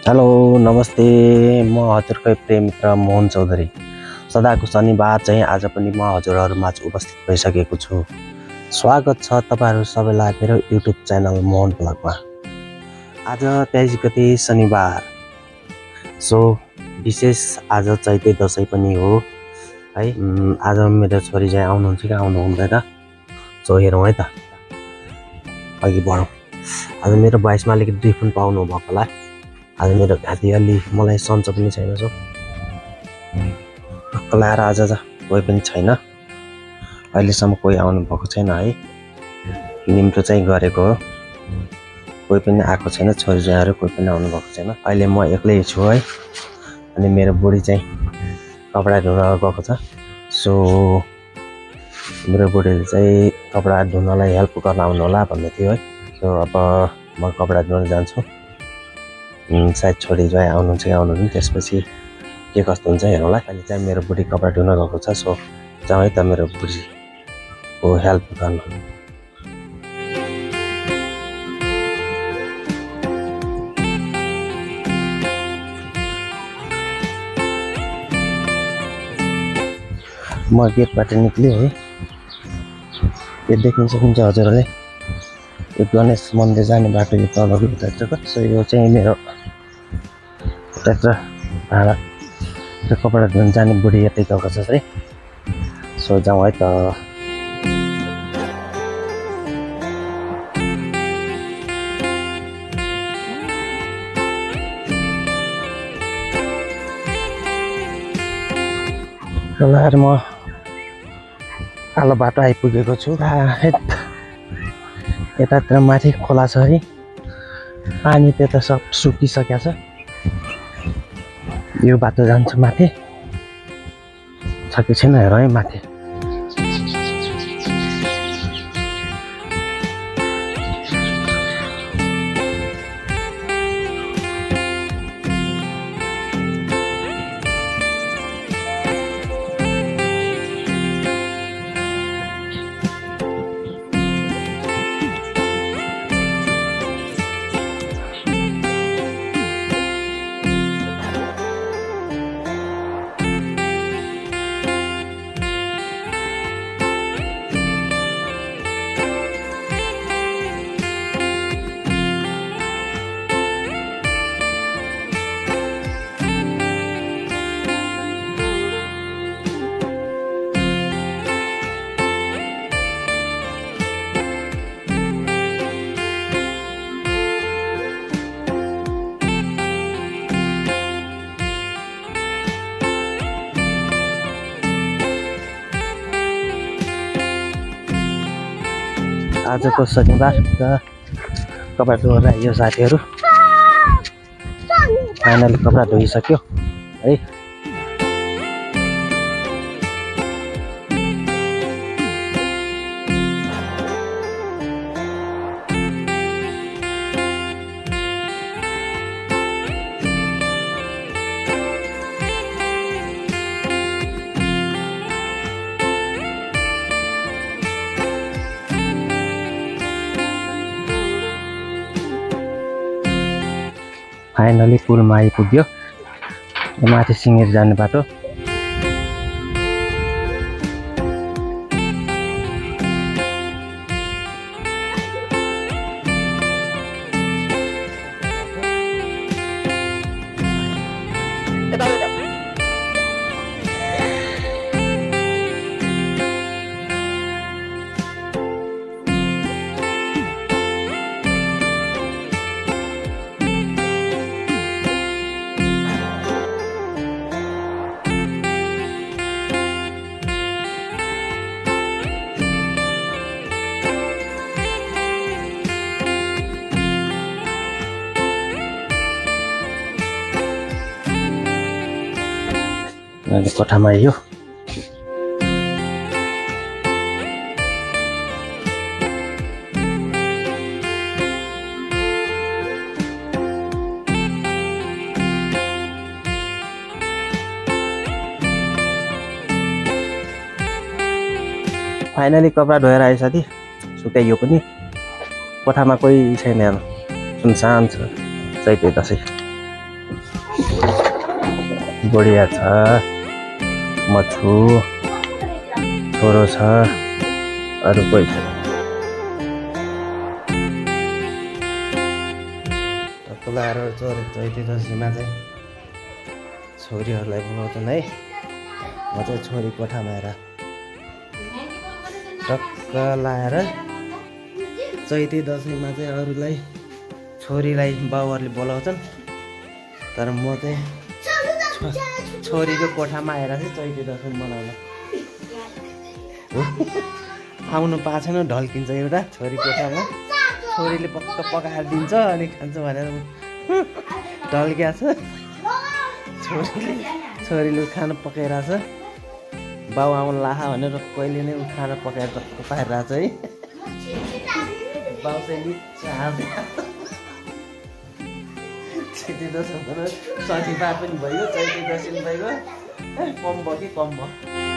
Hello नमस्ते म हजुरकै प्रेम मित्र मोहन चौधरी। सदाको शनिबार चाहिँ आज पनि म हजुरहरुमाझ उपस्थित भइसकेको छु। स्वागत छ तपाईहरु सबैलाई मेरो युट्युब च्यानल मोहन ब्लगमा। आज 23 गते शनिबार, सो विशेष आज चैते दशैं पनि हो है। आज मेरो छोरी चाहिँ आउनुहुन्छ कि आउनु हुँदैन, सो हेरौँ है त, अघि बढौँ। आज मेरो भोइसमा अलिकति डिफ्रेन्ट पाउनु भएको होला। आज मेरो घाँटी अलि मलाई सन्चो पनि छैन, सो लाएर आज कोही पनि छैन, अहिलेसम्म कोही आउनु भएको छैन है। निम्तो चाहिँ गरेको हो, कोही पनि आएको छैन, छोरीज्वाइँहरू कोही पनि आउनु भएको छैन। अहिले म एक्लै छु है। अनि मेरो बुढी चाहिँ कपडा धुन गएको छ। सो मेरो बुढीले चाहिँ कपडा धुनलाई हेल्प गर्न आउनु होला भन्दै थियो है। सो अब म कपडा धुन जान्छु। सायद छोरी ज्वाइँ आउनुहुन्छ कि आउनुहुन्न, त्यसपछि के कस्तो हुन्छ हेरौँला। अहिले चाहिँ मेरो बुढी कपडा धुन गएको छ, सो जाउँ है त मेरो बुढीको हेल्प गर्न। म गेटबाट निक्लेँ है। यो देख्न सक्नुहुन्छ हजुरहरूले, यो गणेश मन्दिर जाने बाटो यो तलको भित्रको। सो यो चाहिँ मेरो ट्र्याक्टर भाडा र कपडा धुन जाने बुढी यतै गएको छ है। सो जाउँ है त। र म कालो बाटो आइपुगेको छु। यतातिर माथि खोला छ है, पानी त्यता सब सुकिसकेको छ। यो बाटो जान्छ माथि, छ कि छैन हेरौँ है माथि। आजको शनिबार कपडा धोएर आइयो साथीहरू। फाइनली कपडा धोइसक्यो है। फाइनली पुलमा आइपुग्यो, माथि सिङ्गेर जाने बाटो। कोठामा आइयो। फाइनली कपडा धोएर आए साथी, सुकाइयो पनि। कोठामा कोही छैन, सुनसान छ चैते दशैं। बुढिया छ, म छु, छोरो छ, अरू कोही छ। टक्कलाएर चैते दसैँमा चाहिँ छोरीहरूलाई बोलाउँछन् है। म चाहिँ छोरी कोठामा आएर टक्क लाएर चैते दसैँमा चाहिँ अरूलाई छोरीलाई बाउहरूले बोलाउँछन्, तर म चाहिँ छोरीको कोठामा आएर चाहिँ चैते दसैँ मनाउन आउनु पाएको छैन। ढल्किन्छ एउटा छोरी कोठामा, छोरीले पक्क पकाएर दिन्छ अनि खान्छ भनेर ढल्किया छ। छोरीले खाना पकाइरहेछ, बाउ आउनु लाहा भनेर कहिले नै खाना पकाएर पाइरहेछ है। बाउ चाहिँ चैते दसैँ भनेर सजिपा पनि भइगयो, चैते दसैँ भइगयो। कम भयो कि कम भयो।